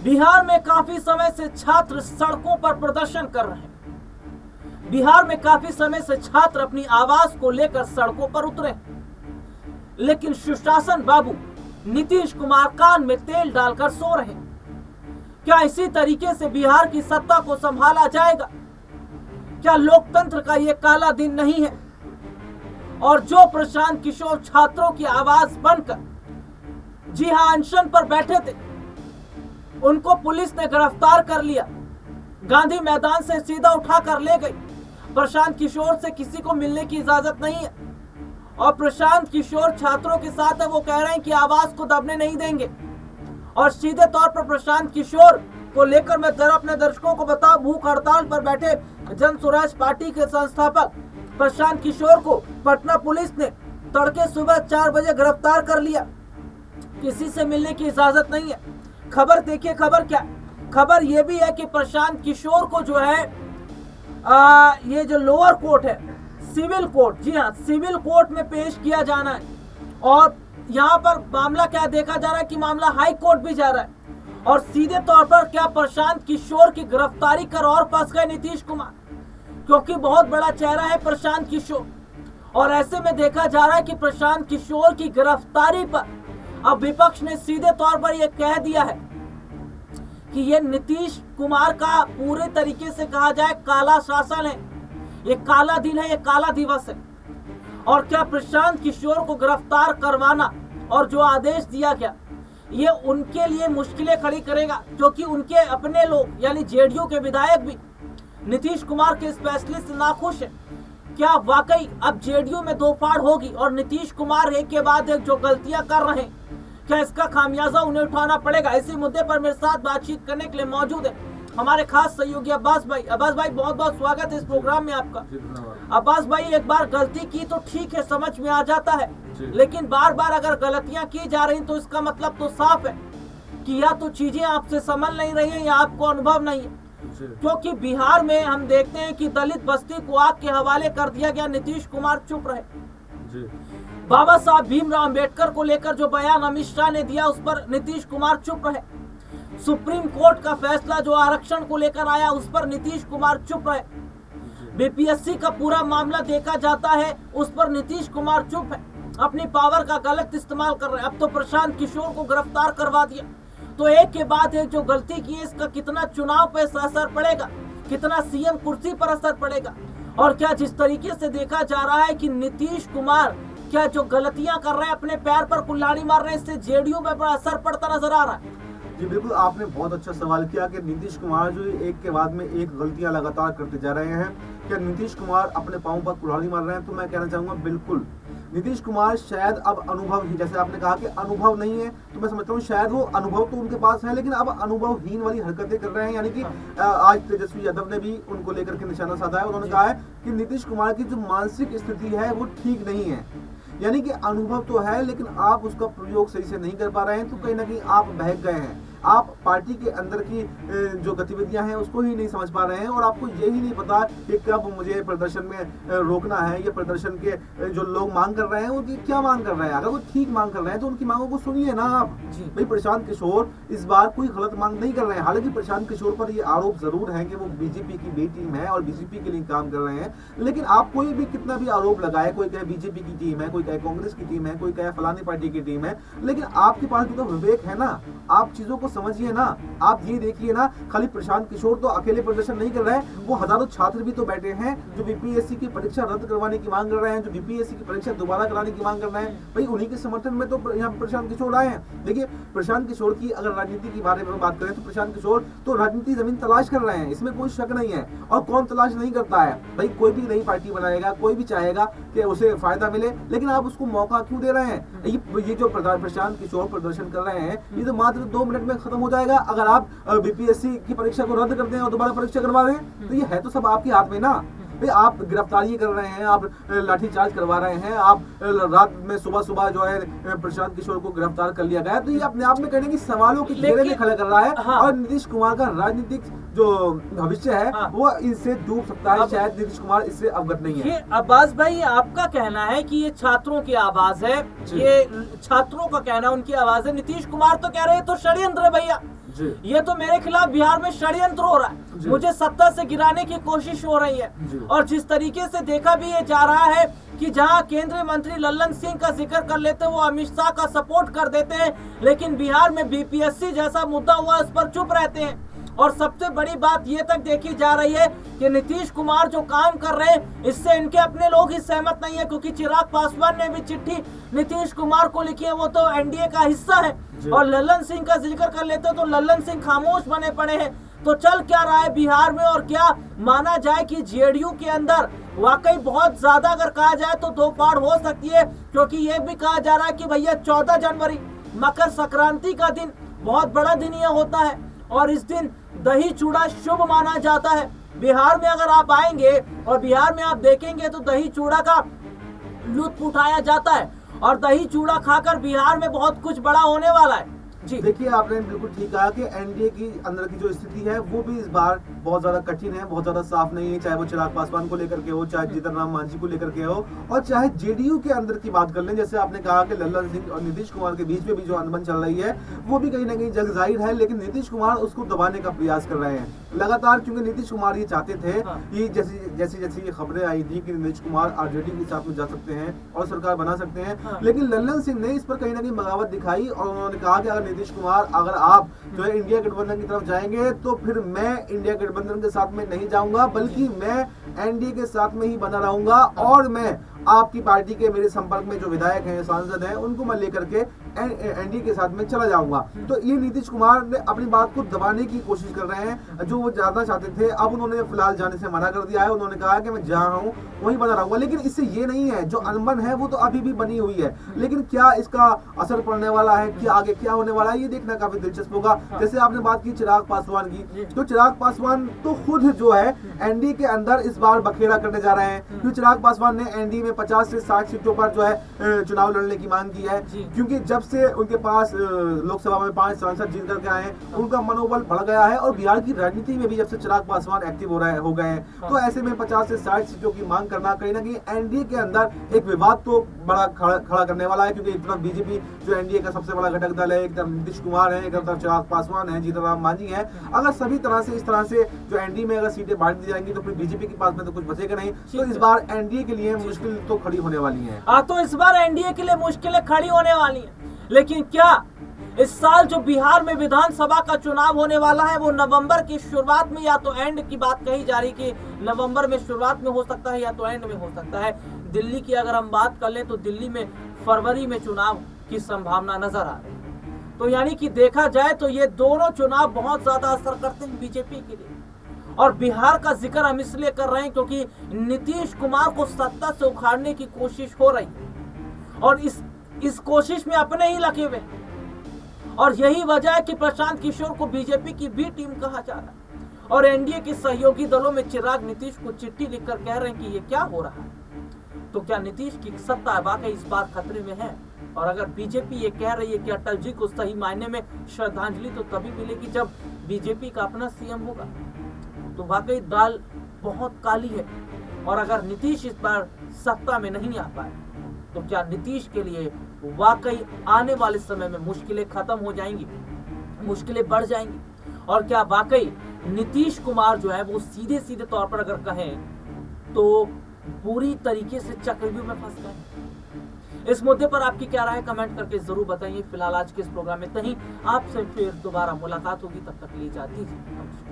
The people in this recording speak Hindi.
बिहार में काफी समय से छात्र सड़कों पर प्रदर्शन कर रहे हैं। बिहार में काफी समय से छात्र अपनी आवाज को लेकर सड़कों पर उतरे हैं, लेकिन सुशासन बाबू नीतीश कुमार कान में तेल डालकर सो रहे हैं। क्या इसी तरीके से बिहार की सत्ता को संभाला जाएगा? क्या लोकतंत्र का ये काला दिन नहीं है? और जो प्रशांत किशोर छात्रों की आवाज बनकर जी हां अनशन पर बैठे थे, उनको पुलिस ने गिरफ्तार कर लिया, गांधी मैदान से सीधा उठा कर ले गई। प्रशांत किशोर से किसी को मिलने की इजाजत नहीं है और प्रशांत किशोर छात्रों के साथ है। वो कह रहे हैं कि आवाज को दबने नहीं देंगे और सीधे तौर पर प्रशांत किशोर को लेकर मैं जरा अपने दर्शकों को बताऊं, भूख हड़ताल पर बैठे जन स्वराज पार्टी के संस्थापक प्रशांत किशोर को पटना पुलिस ने तड़के सुबह 4 बजे गिरफ्तार कर लिया। किसी से मिलने की इजाजत नहीं है। खबर देखिए, खबर क्या? खबर यह भी है कि प्रशांत किशोर को जो है ये जो लोअर कोर्ट है, सिविल कोर्ट, जी हाँ सिविल कोर्ट में पेश किया जाना है। और यहाँ पर मामला क्या देखा जा रहा है कि मामला हाई कोर्ट भी जा रहा है। और सीधे तौर पर क्या प्रशांत किशोर की गिरफ्तारी कर और फंस गए नीतीश कुमार, क्योंकि बहुत बड़ा चेहरा है प्रशांत किशोर। और ऐसे में देखा जा रहा है कि प्रशांत किशोर की गिरफ्तारी पर अब विपक्ष ने सीधे तौर पर यह कह दिया है कि यह नीतीश कुमार का पूरे तरीके से कहा जाए काला शासन है, ये काला दिन है, ये काला दिवस है। और क्या प्रशांत किशोर को गिरफ्तार करवाना और जो आदेश दिया गया ये उनके लिए मुश्किलें खड़ी करेगा, क्योंकि उनके अपने लोग यानी जेडीयू के विधायक भी नीतीश कुमार के इस फैसले से नाखुश है। क्या वाकई अब जेडीयू में दो फाड़ होगी और नीतीश कुमार एक के बाद एक जो गलतियां कर रहे हैं, क्या इसका खामियाजा उन्हें उठाना पड़ेगा? इसी मुद्दे पर मेरे साथ बातचीत करने के लिए मौजूद है हमारे खास सहयोगी अब्बास भाई। अब्बास भाई, बहुत बहुत स्वागत है इस प्रोग्राम में आपका। अब्बास भाई, एक बार गलती की तो ठीक है, समझ में आ जाता है, लेकिन बार बार अगर गलतियां की जा रही तो इसका मतलब तो साफ है कि या तो चीजें आपसे संभल नहीं रही है या आपको अनुभव नहीं है। क्योंकि बिहार में हम देखते हैं कि दलित बस्ती को आग के हवाले कर दिया गया, नीतीश कुमार चुप रहे। बाबा साहब भीमराव अंबेडकर को लेकर जो बयान अमित शाह ने दिया उस पर नीतीश कुमार चुप रहे। सुप्रीम कोर्ट का फैसला जो आरक्षण को लेकर आया उस पर नीतीश कुमार चुप रहे। बीपीएससी का पूरा मामला देखा जाता है उस पर नीतीश कुमार चुप है, अपनी पावर का गलत इस्तेमाल कर रहे हैं। अब तो प्रशांत किशोर को गिरफ्तार करवा दिया, तो एक के बाद एक जो गलती की है इसका कितना चुनाव पे असर पड़ेगा, कितना सीएम कुर्सी पर असर पड़ेगा। और क्या जिस तरीके से देखा जा रहा है कि नीतीश कुमार क्या जो गलतियां कर रहे हैं, अपने पैर पर कुल्हाड़ी मार रहे हैं, इससे जेडीयू पे बड़ा असर पड़ता नजर आ रहा है। जी बिल्कुल, आपने बहुत अच्छा सवाल किया कि नीतीश कुमार जो एक के बाद में एक गलतियां लगातार करते जा रहे हैं, क्या नीतीश कुमार अपने पांव पर कुल्हाड़ी मार रहे हैं? तो मैं कहना चाहूंगा बिल्कुल नीतीश कुमार शायद अब अनुभव ही, जैसे आपने कहा कि अनुभव नहीं है, तो मैं समझता हूँ शायद वो अनुभव तो उनके पास है लेकिन अब अनुभवहीन वाली हरकतें कर रहे हैं। यानी कि आज तेजस्वी यादव ने भी उनको लेकर के निशाना साधा है। उन्होंने कहा है कि नीतीश कुमार की जो मानसिक स्थिति है वो ठीक नहीं है। यानी कि अनुभव तो है लेकिन आप उसका प्रयोग सही से नहीं कर पा रहे हैं, तो कहीं ना कहीं आप बहक गए हैं। आप पार्टी के अंदर की जो गतिविधियां हैं उसको ही नहीं समझ पा रहे हैं और आपको यही नहीं पता कि कब मुझे प्रदर्शन में रोकना है, या प्रदर्शन के जो लोग मांग कर रहे हैं वो क्या मांग कर रहे हैं। अगर वो ठीक मांग कर रहे हैं तो उनकी मांगों को सुनिए ना आप। भाई प्रशांत किशोर इस बार कोई गलत मांग नहीं कर रहे हैं। हालांकि प्रशांत किशोर पर ये आरोप जरूर है कि वो बीजेपी की बी टीम है और बीजेपी के लिए काम कर रहे हैं, लेकिन आप कोई भी कितना भी आरोप लगाए, कोई कहे बीजेपी की टीम है, कोई कहे कांग्रेस की टीम है, कोई कहे फलानी पार्टी की टीम है, लेकिन आपके पास भी तो विवेक है ना, आप चीजों को समझिए ना। आप ये देखिए ना, खाली प्रशांत किशोर तो अकेले प्रदर्शन नहीं कर रहे हैं, वो हजारों छात्र भी तो बैठे हैं जो बीपीएससी की परीक्षा रद्द करवाने की मांग कर रहे हैं, जो बीपीएससी की परीक्षा दोबारा कराने की मांग कर रहे हैं। भाई उन्हीं के समर्थन में तो यहाँ प्रशांत किशोर आए हैं। देखिए प्रशांत किशोर की अगर राजनीति के बारे में बात करें तो प्रशांत किशोर तो राजनीति जमीन तलाश कर रहे हैं, इसमें कोई शक नहीं है। और कौन तलाश नहीं करता है? भाई कोई भी नई पार्टी बनाएगा, कोई भी चाहेगा कि उसे फायदा मिले, लेकिन आप उसको मौका क्यों दे रहे हैं? ये जो प्रशांत किशोर प्रदर्शन कर रहे हैं ये तो मात्र 2 मिनट में खत्म हो जाएगा अगर आप बीपीएससी की परीक्षा को रद्द कर दें और दोबारा परीक्षा करवा दें, तो ये है तो सब आपके हाथ में ना। भाई आप गिरफ्तारी कर रहे हैं, आप लाठीचार्ज करवा रहे हैं, आप रात में सुबह सुबह जो है प्रशांत किशोर को गिरफ्तार कर लिया गया, तो ये अपने आप में कहने की सवालों की घेरे में खड़ा कर रहा है। हाँ। और नीतीश कुमार का राजनीतिक जो भविष्य है हाँ। वो इनसे डूब सकता है। शायद नीतीश कुमार इससे अवगत नहीं है। ये अब्बास भाई, आपका कहना है कि ये छात्रों की आवाज है, ये छात्रों का कहना, उनकी आवाज है। नीतीश कुमार तो कह रहे हैं तो षड्यंत्र है भैया, ये तो मेरे खिलाफ बिहार में षड्यंत्र हो रहा है, मुझे सत्ता से गिराने की कोशिश हो रही है। और जिस तरीके से देखा भी ये जा रहा है कि जहां केंद्रीय मंत्री लल्लन सिंह का जिक्र कर लेते हैं, वो अमित शाह का सपोर्ट कर देते हैं, लेकिन बिहार में बीपीएससी जैसा मुद्दा हुआ उस पर चुप रहते हैं। और सबसे बड़ी बात ये तक देखी जा रही है कि नीतीश कुमार जो काम कर रहे हैं इससे इनके अपने लोग ही सहमत नहीं है, क्योंकि चिराग पासवान ने भी चिट्ठी नीतीश कुमार को लिखी है, वो तो एनडीए का हिस्सा है। और लल्लन सिंह का जिक्र कर लेते तो लल्लन सिंह खामोश बने पड़े हैं। तो चल क्या रहा है बिहार में, और क्या माना जाए कि जेडीयू के अंदर वाकई बहुत ज्यादा अगर कहा जाए तो दो फाड़ हो सकती है, क्योंकि ये भी कहा जा रहा है कि भैया 14 जनवरी मकर संक्रांति का दिन बहुत बड़ा दिन ये होता है, और इस दिन दही चूड़ा शुभ माना जाता है। बिहार में अगर आप आएंगे और बिहार में आप देखेंगे तो दही चूड़ा का लुत्फ उठाया जाता है, और दही चूड़ा खाकर बिहार में बहुत कुछ बड़ा होने वाला है। जी देखिए, आपने बिल्कुल ठीक कहा कि एनडीए की अंदर की जो स्थिति है वो भी इस बार बहुत ज्यादा कठिन है, बहुत ज्यादा साफ नहीं है। चाहे वो चिराग पासवान को लेकर के हो, चाहे जीतन राम मांझी को लेकर के हो, और चाहे जेडीयू के अंदर की बात कर लें। जैसे आपने कहा कि लल्लन सिंह और नीतीश कुमार के बीच में भी जो अनबन चल रही है वो भी कहीं ना कहीं जग जाहिर है, लेकिन नीतीश कुमार उसको दबाने का प्रयास कर रहे हैं लगातार, क्योंकि नीतीश कुमार ये चाहते थे कि जैसी ये खबरें आई थी कि नीतीश कुमार आरजेडी के साथ में जा सकते हैं और सरकार बना सकते हैं, लेकिन लल्लन सिंह ने इस पर कहीं ना कहीं बगावत दिखाई और उन्होंने कहा कि अगर नीतीश कुमार अगर आप जो है इंडिया गठबंधन की तरफ जाएंगे तो फिर मैं इंडिया गठबंधन के साथ में नहीं जाऊंगा, बल्कि मैं एनडीए के साथ में ही बना रहूंगा, और मैं आपकी पार्टी के मेरे संपर्क में जो विधायक हैं, सांसद हैं, उनको मैं लेकर के एनडीए के साथ में चला जाऊंगा। तो ये नीतीश कुमार ने अपनी बात को दबाने की कोशिश कर रहे हैं, जो वो जाना चाहते थे। अब उन्होंने फिलहाल जाने से मना कर दिया है, उन्होंने कहा कि मैं जहां हूं वहीं बना रहूंगा। लेकिन इससे ये नहीं है, जो अनबन है वो तो अभी भी बनी हुई है, लेकिन क्या इसका असर पड़ने वाला है, कि आगे क्या होने वाला है, ये देखना काफी दिलचस्प होगा। जैसे आपने बात की चिराग पासवान की, तो चिराग पासवान तो खुद जो है एनडीए के अंदर इस बार बखेड़ा करने जा रहे हैं, क्योंकि चिराग पासवान ने एनडीए में 50 से 60 सीटों पर जो है चुनाव लड़ने की मांग की है, क्योंकि जब से उनके पास लोकसभा में 5 सांसद जीत करके आए हैं, उनका मनोबल बढ़ गया है। और बिहार की राजनीति में भी जब से चिराग पासवान एक्टिव हो गए हैं, तो ऐसे में 50 से 60 सीटों की मांग करना कहीं ना कहीं एनडीए के अंदर एक विवाद तो बड़ा खड़ा करने वाला है, क्योंकि एक तरफ बीजेपी जो एनडीए का सबसे बड़ा घटक दल है, एक तरफ नीतीश कुमार है, एक तरफ चिराग पासवान है, जीतन राम मांझी है। अगर सभी तरह से इस तरह से जो एनडीए में अगर सीटें बांट दी जाएंगी तो फिर बीजेपी के पास में तो कुछ बचेगा नहीं। तो इस बार एनडीए के लिए मुश्किल तो खड़ी होने वाली है। तो इस बार एनडीए के लिए मुश्किलें खड़ी होने वाली हैं, लेकिन क्या इस साल जो बिहार में विधानसभा का चुनाव होने वाला है वो नवंबर की शुरुआत में, या तो एंड की बात कही जा रही कि नवंबर में शुरुआत में हो सकता है या तो एंड में हो सकता है। दिल्ली की अगर हम बात कर ले तो दिल्ली में फरवरी में चुनाव की संभावना नजर आ रही है। तो यानी कि देखा जाए तो ये दोनों चुनाव बहुत ज्यादा असर करते हैं बीजेपी के लिए। और बिहार का जिक्र हम इसलिए कर रहे हैं क्योंकि नीतीश कुमार को सत्ता से उखाड़ने की कोशिश हो रही है, और इस कोशिश में अपने ही लगे हुए, और यही वजह है कि प्रशांत किशोर को बीजेपी की बी टीम कहा जा रहा है, और एनडीए के सहयोगी दलों में चिराग नीतीश को चिट्ठी लिखकर कह रहे हैं कि ये क्या हो रहा है। तो क्या नीतीश की सत्ता वाकई इस बार खतरे में है? और अगर बीजेपी ये कह रही है कि अटल जी को सही मायने में श्रद्धांजलि तो तभी मिलेगी जब बीजेपी का अपना सीएम होगा, तो वाकई दाल बहुत काली है। और अगर नीतीश इस बार सत्ता में नहीं आ पाए तो क्या नीतीश के लिए वाकई आने वाले समय में मुश्किलें खत्म हो जाएंगी, मुश्किलें बढ़ जाएंगी? और क्या वाकई नीतीश कुमार जो है वो सीधे सीधे तौर पर अगर कहें तो पूरी तरीके से चक्रव्यूह में फंस गए? इस मुद्दे पर आपकी क्या राय है कमेंट करके जरूर बताइए। फिलहाल आज के इस प्रोग्राम में कहीं आपसे फिर दोबारा मुलाकात होगी, तब तक के लिए इजाजत दीजिए।